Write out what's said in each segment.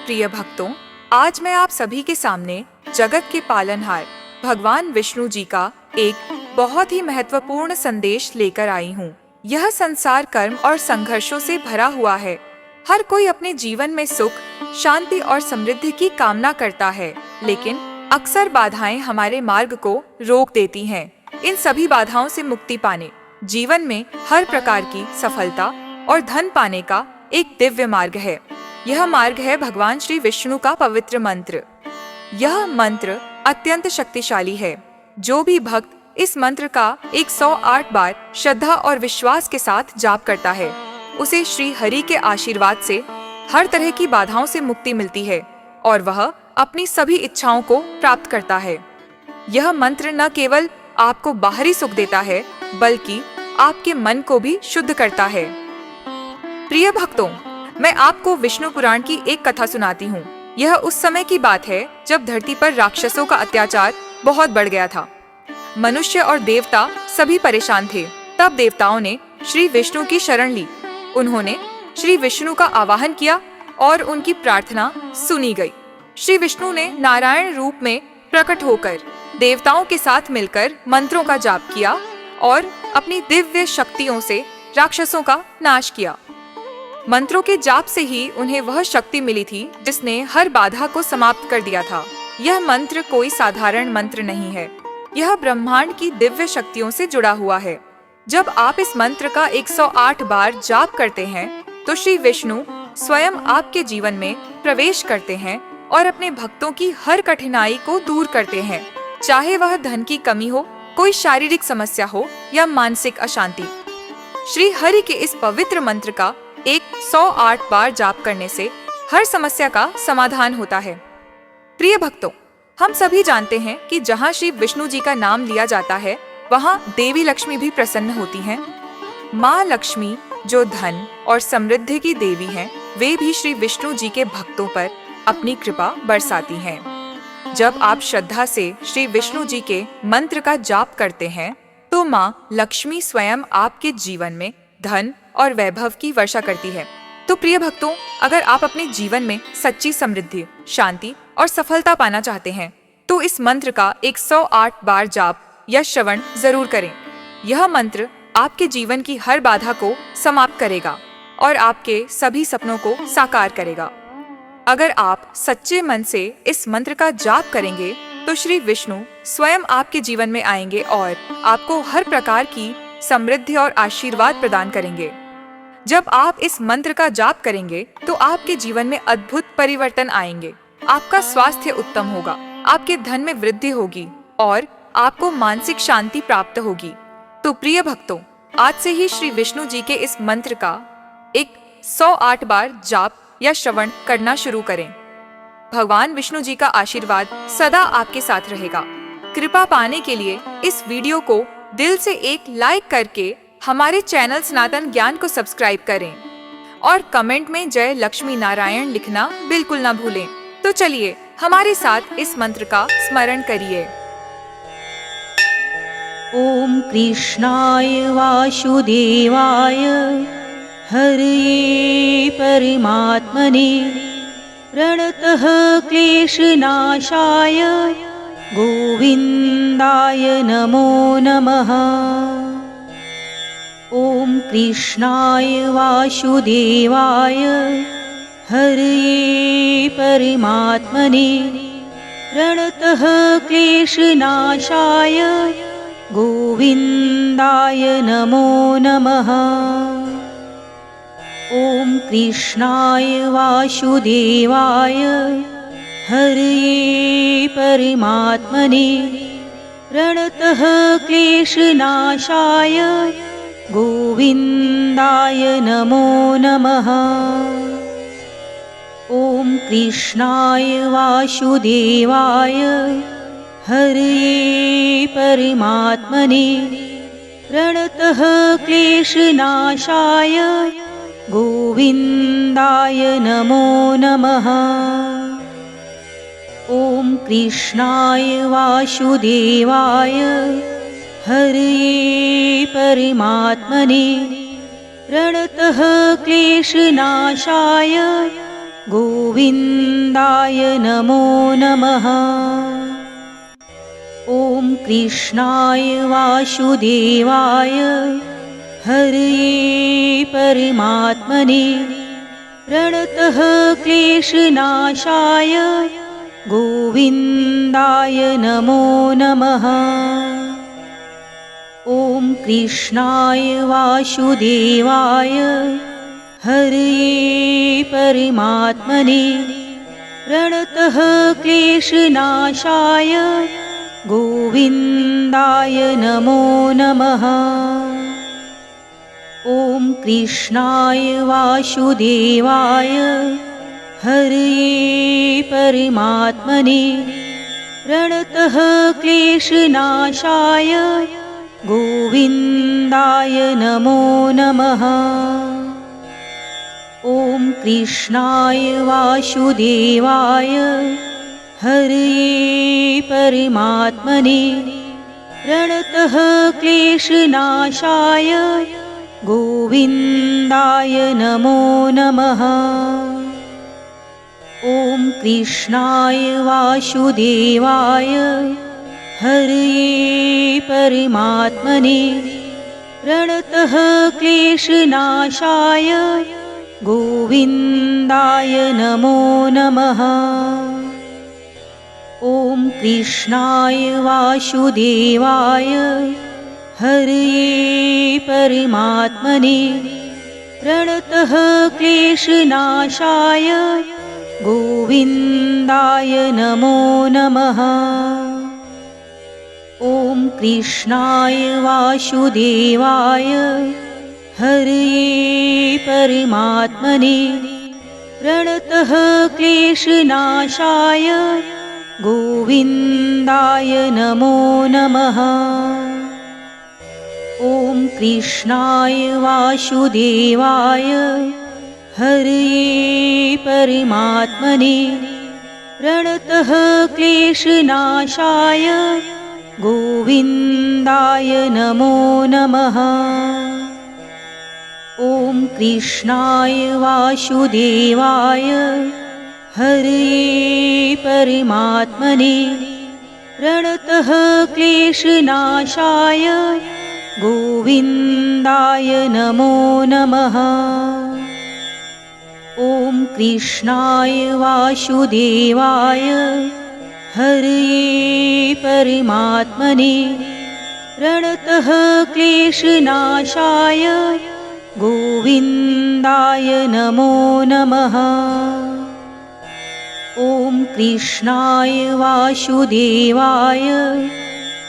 प्रिय भक्तों, आज मैं आप सभी के सामने जगत के पालनहार भगवान विष्णु जी का एक बहुत ही महत्वपूर्ण संदेश लेकर आई हूँ। यह संसार कर्म और संघर्षों से भरा हुआ है। हर कोई अपने जीवन में सुख, शांति और समृद्धि की कामना करता है, लेकिन अक्सर बाधाएं हमारे मार्ग को रोक देती हैं। इन सभी बाधाओं से मुक्ति पाने जीवन में हर प्रकार की सफलता और धन पाने का एक दिव्य मार्ग है। यह मार्ग है भगवान श्री विष्णु का पवित्र मंत्र। यह मंत्र अत्यंत शक्तिशाली है। जो भी भक्त इस मंत्र का 108 बार श्रद्धा और विश्वास के साथ जाप करता है, उसे श्री हरि के आशीर्वाद से हर तरह की बाधाओं से मुक्ति मिलती है और वह अपनी सभी इच्छाओं को प्राप्त करता है। यह मंत्र न केवल आपको बाहरी सुख देता है, बल्कि आपके मन को भी शुद्ध करता है। प्रिय भक्तों, मैं आपको विष्णु पुराण की एक कथा सुनाती हूँ। यह उस समय की बात है जब धरती पर राक्षसों का अत्याचार बहुत बढ़ गया था। मनुष्य और देवता सभी परेशान थे। तब देवताओं ने श्री विष्णु की शरण ली। उन्होंने श्री विष्णु का आवाहन किया और उनकी प्रार्थना सुनी गई। श्री विष्णु ने नारायण रूप में प्रकट होकर देवताओं के साथ मिलकर मंत्रों का जाप किया और अपनी दिव्य शक्तियों से राक्षसों का नाश किया। मंत्रों के जाप से ही उन्हें वह शक्ति मिली थी जिसने हर बाधा को समाप्त कर दिया था। यह मंत्र कोई साधारण मंत्र नहीं है। यह ब्रह्मांड की दिव्य शक्तियों से जुड़ा हुआ है। जब आप इस मंत्र का 108 बार जाप करते हैं, तो श्री विष्णु स्वयं आपके जीवन में प्रवेश करते हैं और अपने भक्तों की हर कठिनाई को दूर करते हैं, चाहे वह धन की कमी हो, कोई शारीरिक समस्या हो या मानसिक अशांति। श्री हरि के इस पवित्र मंत्र का 108 बार जाप करने से हर समस्या का समाधान होता है। प्रिय भक्तों, हम सभी जानते हैं कि जहाँ श्री विष्णु जी का नाम लिया जाता है, वहाँ देवी लक्ष्मी भी प्रसन्न होती हैं। माँ लक्ष्मी, जो धन और समृद्धि की देवी हैं, वे भी श्री विष्णु जी के भक्तों पर अपनी कृपा बरसाती हैं। जब आप श्रद्धा से श्री विष्णु जी के मंत्र का जाप करते हैं, तो माँ लक्ष्मी स्वयं आपके जीवन में धन और वैभव की वर्षा करती है। तो प्रिय भक्तों, अगर आप अपने जीवन में सच्ची समृद्धि, शांति और सफलता पाना चाहते हैं, तो इस मंत्र का 108 बार जाप या श्रवण जरूर करें। यह मंत्र आपके जीवन की हर बाधा को समाप्त करेगा और आपके सभी सपनों को साकार करेगा। अगर आप सच्चे मन से इस मंत्र का जाप करेंगे, तो श्री विष्णु स्वयं आपके जीवन में आएंगे और आपको हर प्रकार की समृद्धि और आशीर्वाद प्रदान करेंगे। जब आप इस मंत्र का जाप करेंगे, तो आपके जीवन में अद्भुत परिवर्तन आएंगे। आपका स्वास्थ्य उत्तम होगा, आपके धन में वृद्धि होगी और आपको मानसिक शांति प्राप्त होगी। तो प्रिय भक्तों, आज से ही श्री विष्णु जी के इस मंत्र का 108 बार जाप या श्रवण करना शुरू करें। भगवान विष्णु जी का आशीर्वाद सदा आपके साथ रहेगा। कृपा पाने के लिए इस वीडियो को दिल से एक लाइक करके हमारे चैनल सनातन ज्ञान को सब्सक्राइब करें और कमेंट में जय लक्ष्मी नारायण लिखना बिल्कुल ना भूलें। तो चलिए हमारे साथ इस मंत्र का स्मरण करिए। ओम कृष्णाय वासुदेवाय हरये परमात्मने प्रणतः क्लेशनाशाय गोविन्दाय नमो नमः। ओम कृष्णाय वासुदेवाय हरये परमात्मने प्रणतः क्लेशनाशाय गोविन्दाय नमो नमः। ओम कृष्णाय वासुदेवाय हरये परमात्मने प्रणतः क्लेशनाशाय गोविन्दाय नमो नमः। ओम कृष्णाय वासुदेवाय हरये परमात्मने प्रणतः क्लेशनाशाय गोविन्दाय नमो नमः। ओम कृष्णाय वासुदेवाय हरये परमात्मने प्रणतः क्लेशनाशाय गोविन्दाय नमो नमः। ॐ कृष्णाय वासुदेवाय हरये परमात्मने प्रणतः क्लेशनाशाय गोविन्दाय नमो नमः। ॐ कृष्णाय वासुदेवाय हरये परमात्मने प्रणतः क्लेशनाशाय गोविन्दाय नमो नमः। ॐ कृष्णाय वासुदेवाय हरये परमात्मने प्रणतः क्लेशनाशाय गोविन्दाय नमो नमः। ॐ कृष्णाय वासुदेवाय हरये परमात्मने प्रणतः क्लेशनाशाय गोविन्दाय नमो नमः। ॐ कृष्णाय वासुदेवाय हरये परमात्मने प्रणतः क्लेशनाशाय गोविन्दाय नमो नमः। ॐ कृष्णाय वासुदेवाय हरये परमात्मने प्रणतः क्लेशनाशाय गोविन्दाय नमो नमः। ॐ कृष्णाय वासुदेवाय हरये परमात्मने प्रणतः क्लेशनाशाय गोविन्दाय नमो नमः। ॐ कृष्णाय वासुदेवाय हरये परमात्मने प्रणतः क्लेशनाशाय गोविन्दाय नमो नमः। ॐ कृष्णाय वासुदेवाय हरये परमात्मने प्रणतः क्लेशनाशाय गोविन्दाय नमो नमः। ॐ कृष्णाय वासुदेवाय हरये परमात्मने प्रणतः क्लेशनाशाय गोविन्दाय नमो नमः। ॐ कृष्णाय वासुदेवाय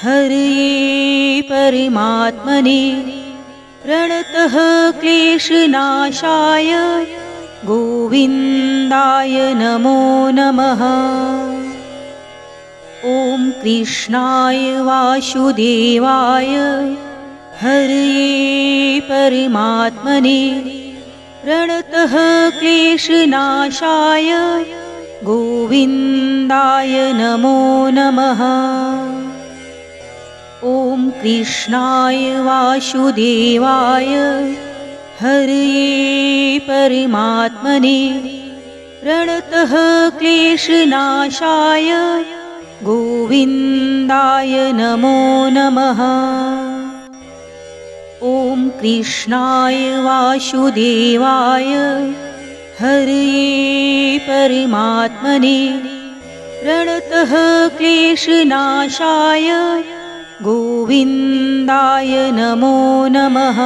हरये परमात्मने प्रणतः क्लेशनाशाय गोविन्दाय नमो नमः। ॐ कृष्णाय वासुदेवाय हरये परमात्मने प्रणतः क्लेशनाशाय गोविन्दाय नमो नमः। ॐ कृष्णाय वासुदेवाय हरये परमात्मने प्रणतः क्लेशनाशाय गोविन्दाय नमो नमः। ॐ कृष्णाय वासुदेवाय हरये परमात्मने प्रणतः क्लेशनाशाय गोविन्दाय नमो नमः।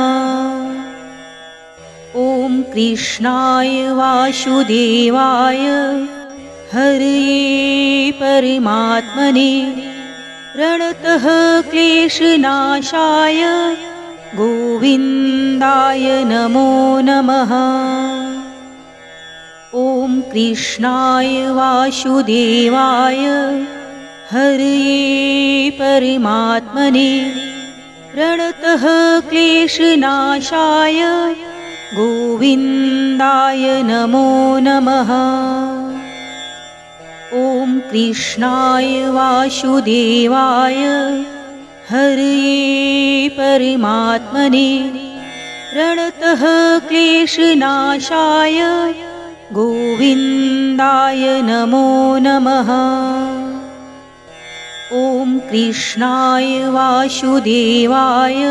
ॐ कृष्णाय वासुदेवाय हरये परमात्मने प्रणतः क्लेशनाशाय गोविन्दाय नमो नमः। ॐ कृष्णाय वासुदेवाय हरये परमात्मने प्रणतः क्लेशनाशाय गोविन्दाय नमो नमः। ॐ कृष्णाय वासुदेवाय हरये परमात्मने प्रणतः क्लेशनाशाय गोविन्दाय नमो नमः। ॐ कृष्णाय वासुदेवाय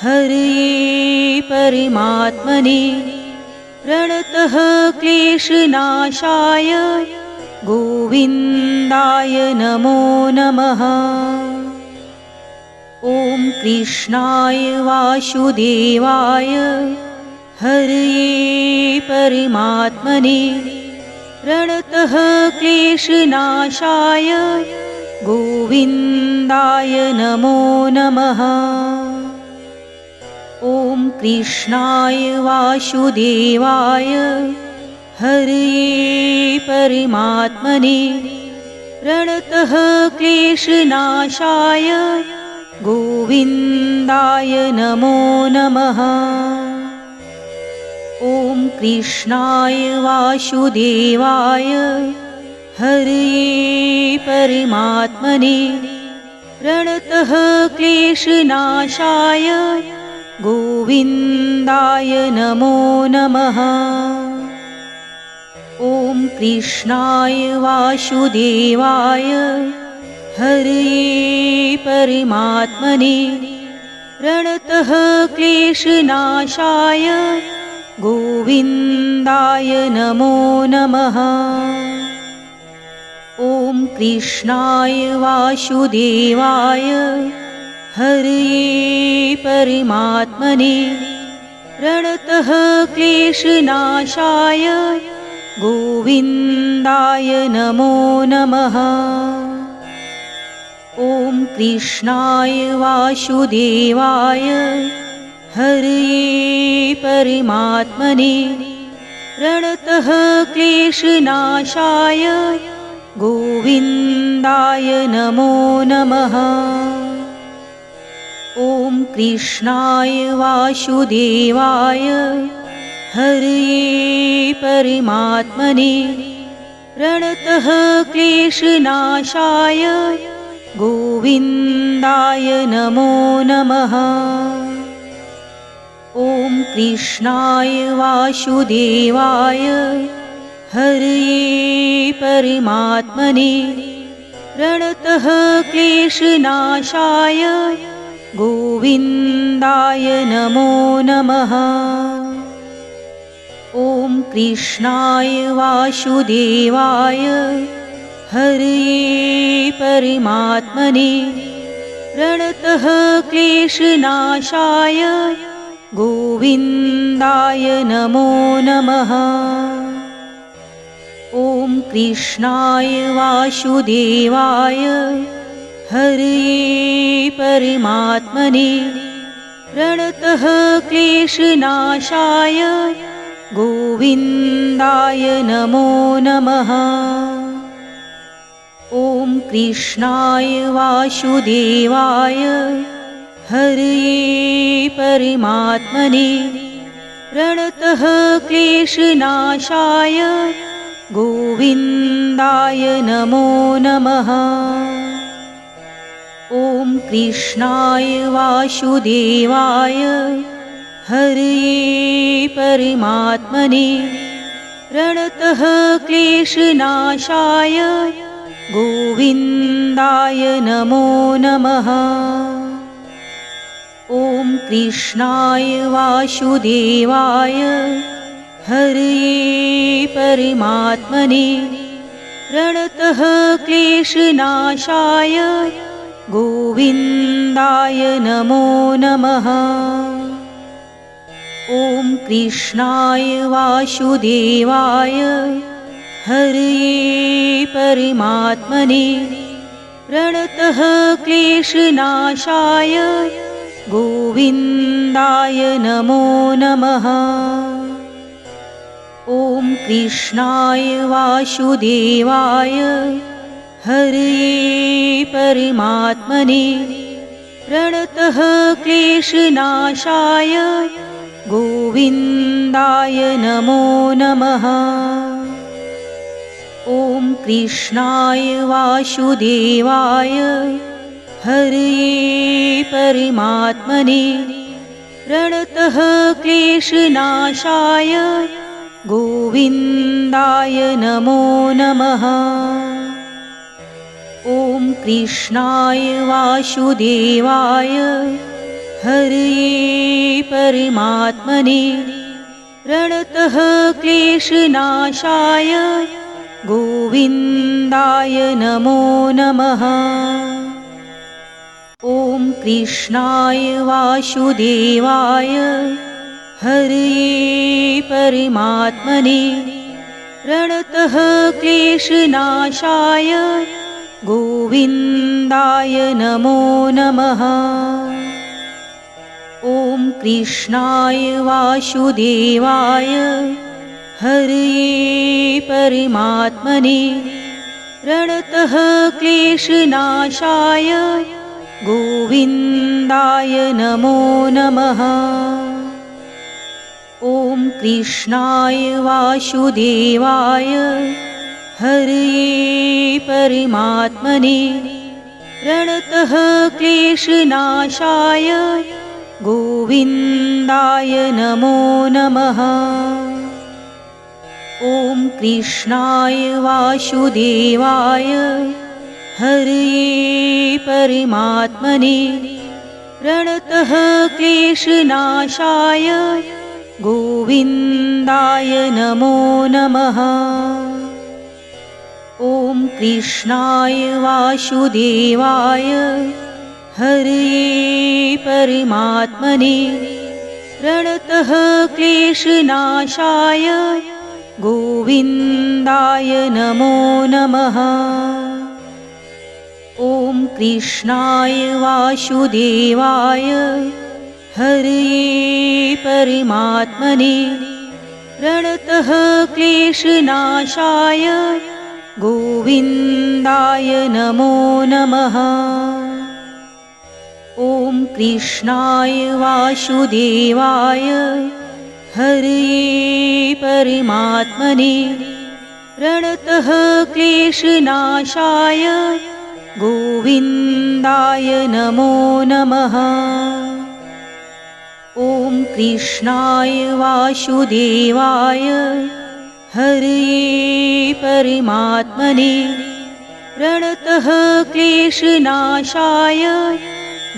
हरये परमात्मने प्रणतः क्लेशनाशाय गोविन्दाय नमो नमः। ॐ कृष्णाय वासुदेवाय हरये परमात्मने प्रणतः क्लेशनाशाय गोविन्दाय नमो नमः। ॐ कृष्णाय वासुदेवाय हरये परमात्मने प्रणतः क्लेशनाशाय गोविन्दाय नमो नमः। ॐ कृष्णाय वासुदेवाय हरये परमात्मने प्रणतः क्लेशनाशाय गोविन्दाय नमो नमः। ॐ कृष्णाय वासुदेवाय हरये परमात्मने प्रणतः क्लेशनाशाय गोविन्दाय नमो नमः। ॐ कृष्णाय वासुदेवाय हरये परमात्मने प्रणतः क्लेशनाशाय गोविन्दाय नमो नमः। ॐ कृष्णाय वासुदेवाय हरये परमात्मने प्रणतः क्लेशनाशाय गोविन्दाय नमो नमः। ॐ कृष्णाय वासुदेवाय हरये परमात्मने प्रणतः क्लेशनाशाय गोविन्दाय नमो नमः। ॐ कृष्णाय वासुदेवाय हरये परमात्मने प्रणतः क्लेशनाशाय गोविन्दाय नमो नमः। ॐ कृष्णाय वासुदेवाय हरये परमात्मने प्रणतः क्लेशनाशाय गोविन्दाय नमो नमः। ॐ कृष्णाय वासुदेवाय हरये परमात्मने प्रणतः क्लेशनाशाय गोविन्दाय नमो नमः। ॐ कृष्णाय वासुदेवाय हरये परमात्मने प्रणतः क्लेशनाशाय गोविन्दाय नमो नमः। ॐ कृष्णाय वासुदेवाय हरये परमात्मने प्रणतः क्लेशनाशाय गोविन्दाय नमो नमः। ॐ कृष्णाय वासुदेवाय हरये परमात्मने प्रणतः क्लेशनाशाय गोविन्दाय नमो नमः। ॐ कृष्णाय वासुदेवाय हरये परमात्मने प्रणतः क्लेशनाशाय गोविन्दाय नमो नमः। ॐ कृष्णाय वासुदेवाय हरये परमात्मने प्रणतः क्लेशनाशाय गोविन्दाय नमो नमः। ॐ कृष्णाय वासुदेवाय हरये परमात्मने प्रणतः क्लेशनाशाय गोविन्दाय नमो नमः। ॐ कृष्णाय वासुदेवाय हरये परमात्मने प्रणतः क्लेशनाशाय गोविन्दाय नमो नमः। ॐ कृष्णाय वासुदेवाय हरये परमात्मने प्रणतः क्लेशनाशाय गोविन्दाय नमो नमः। ॐ कृष्णाय वासुदेवाय हरये परमात्मने प्रणतः क्लेशनाशाय गोविन्दाय नमो नमः। ॐ कृष्णाय वासुदेवाय हरये परमात्मने प्रणतः क्लेशनाशाय गोविन्दाय नमो नमः। ॐ कृष्णाय वासुदेवाय हरये परमात्मने प्रणतः क्लेशनाशाय गोविन्दाय नमो नमः। ॐ कृष्णाय वासुदेवाय हरये परमात्मने प्रणतः क्लेशनाशाय गोविन्दाय नमो नमः। ॐ कृष्णाय वासुदेवाय हरये परमात्मने प्रणतः क्लेशनाशाय गोविन्दाय नमो नमः। ॐ कृष्णाय वासुदेवाय हरये परमात्मने प्रणतः क्लेशनाशाय गोविन्दाय नमो नमः। ॐ कृष्णाय वासुदेवाय हरये परमात्मने प्रणतः क्लेशनाशाय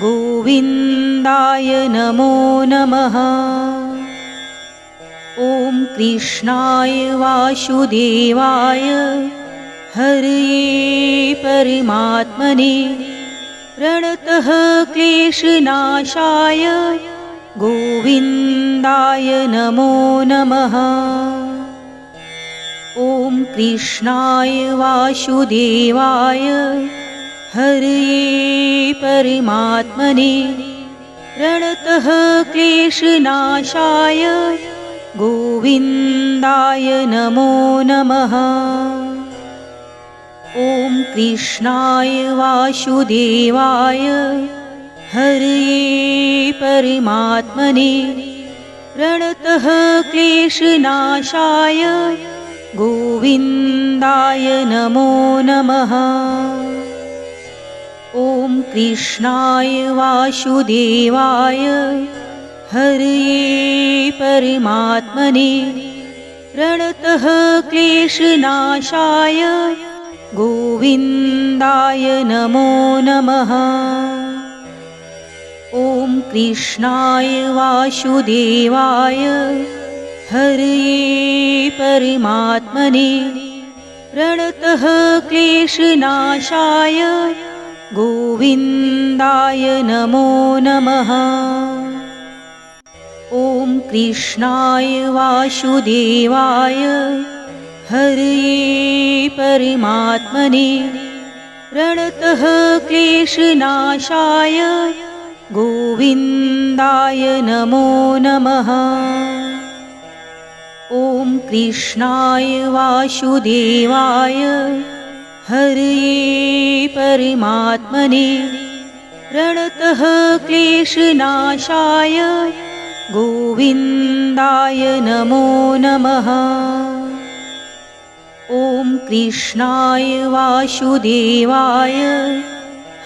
गोविन्दाय नमो नमः। ॐ कृष्णाय वासुदेवाय हरये परमात्मने प्रणतः क्लेशनाशाय गोविन्दाय नमो नमः। ॐ कृष्णाय वासुदेवाय हरये परमात्मने प्रणतः क्लेशनाशाय गोविन्दाय नमो नमः। ॐ कृष्णाय वासुदेवाय हरये परमात्मने प्रणतः क्लेशनाशाय गोविन्दाय नमो नमः। ॐ कृष्णाय वासुदेवाय हरये परमात्मने प्रणतः क्लेशनाशाय गोविन्दाय नमो नमः। ॐ कृष्णाय वासुदेवाय हरये परमात्मने प्रणतः क्लेशनाशाय गोविन्दाय नमो नमः। ॐ कृष्णाय वासुदेवाय हरये परमात्मने प्रणतः क्लेशनाशाय गोविन्दाय नमो नमः। ॐ कृष्णाय वासुदेवाय हरये परमात्मने प्रणतः क्लेशनाशाय गोविन्दाय नमो नमः। ॐ कृष्णाय वासुदेवाय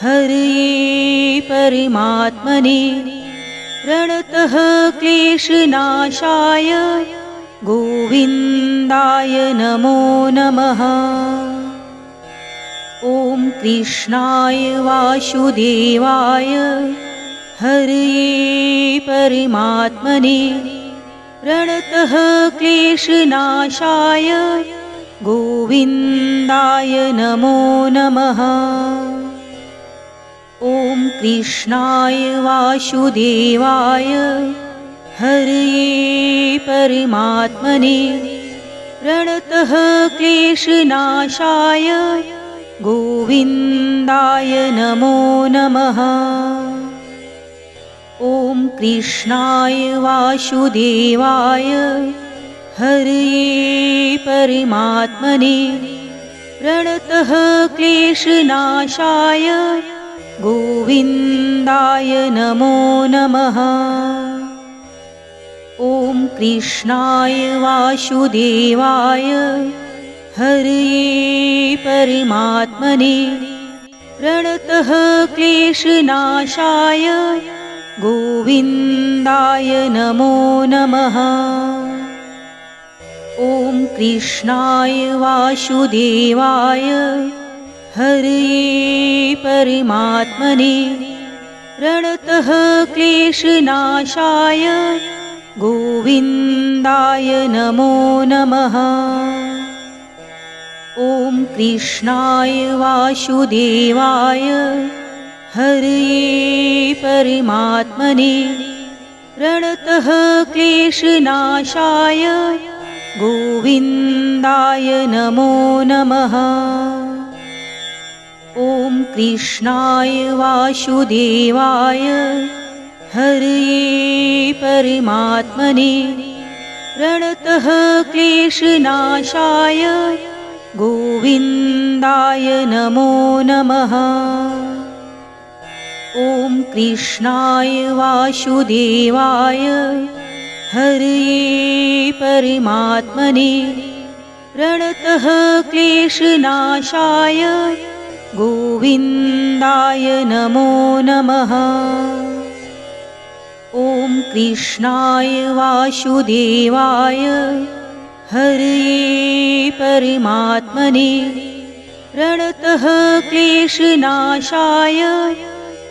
हरये परमात्मने प्रणतः क्लेशनाशाय गोविन्दाय गोविन्दाय नमो नमः। ॐ कृष्णाय वासुदेवाय हरये परमात्मने प्रणतः क्लेशनाशाय गोविन्दाय नमो नमः। ॐ कृष्णाय वासुदेवाय हरये परमात्मने प्रणतः क्लेशनाशाय गोविन्दाय नमो नमः। ॐ कृष्णाय वासुदेवाय हरये परमात्मने प्रणतः क्लेशनाशाय गोविन्दाय नमो नमः। ॐ कृष्णाय वासुदेवाय हरये परमात्मने प्रणतः क्लेशनाशाय गोविन्दाय नमो नमः। ॐ कृष्णाय वासुदेवाय हरये परमात्मने प्रणतः क्लेशनाशाय गोविन्दाय नमो नमः। ॐ कृष्णाय वासुदेवाय हरये परमात्मने प्रणतः क्लेशनाशाय गोविन्दाय नमो नमः। ॐ कृष्णाय वासुदेवाय हरये परमात्मने प्रणतः क्लेशनाशाय गोविन्दाय नमो नमः। ॐ कृष्णाय वासुदेवाय हरये परमात्मने प्रणतः क्लेशनाशाय गोविन्दाय नमो नमः। ॐ कृष्णाय वासुदेवाय हरये परमात्मने प्रणतः क्लेशनाशाय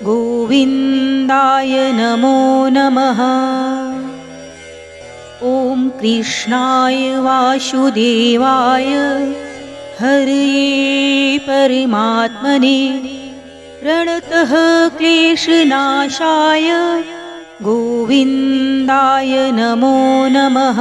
गोविन्दाय नमो नमः। ॐ कृष्णाय वासुदेवाय हरये परमात्मने प्रणतः क्लेशनाशाय गोविन्दाय नमो नमः।